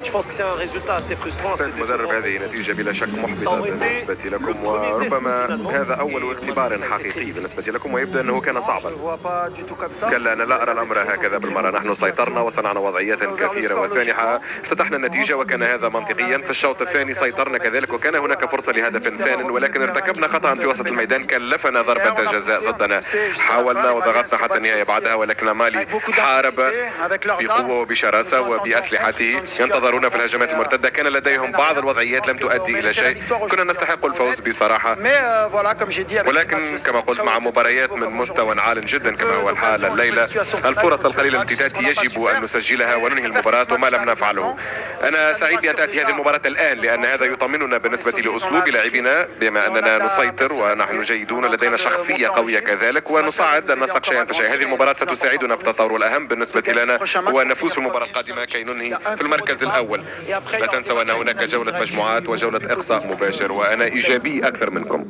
سيد المدرب، هذه نتيجة بلا شك محبطة بالنسبة لكم، وربما هذا أول اختبار حقيقي بالنسبة لكم، ويبدو أنه كان صعبا. كلا، أنا لا أرى الأمر هكذا بالمرة. نحن سيطرنا وصنعنا وضعيات كثيرة وسانحة، افتتحنا النتيجة وكان هذا منطقيا. في الشوط الثاني سيطرنا كذلك وكان هناك فرصة لهدف ثان، ولكن ارتكبنا خطأ في وسط الميدان كلفنا ضربة جزاء ضدنا. حاولنا وضغطنا حتى النهاية بعدها، ولكن مالي حارب بقوة وبشراسة وبأسلحته، ينتظرون في الهجمات المرتدة. كان لديهم بعض الوضعيات لم تؤدي إلى شيء، كنا نستحق الفوز بصراحة، ولكن كما قلت مع مباريات من مستوى عال جدا كما هو الحال الليلة، الفرص القليلة التي تأتي يجب أن نسجلها وننهي المباراة، وما لم نفعله. أنا سعيد بأن تأتي هذه المباراة الآن، لأن هذا يطمئننا بالنسبة لأسلوب لاعبنا، بما أننا نسيطر ونحن جيدون، لدينا شخصية قوية كذلك، ونصعد النسق شيئا فشيئا. هذه المباراة ستساعدنا في التطور، والأهم بالنسبة لنا هو أن نفوز في المباراة القادمة كي ننهي في المركز الأول. لا تنسوا أن هناك جولة مجموعات وجولة إقصاء مباشر، وأنا إيجابي أكثر منكم.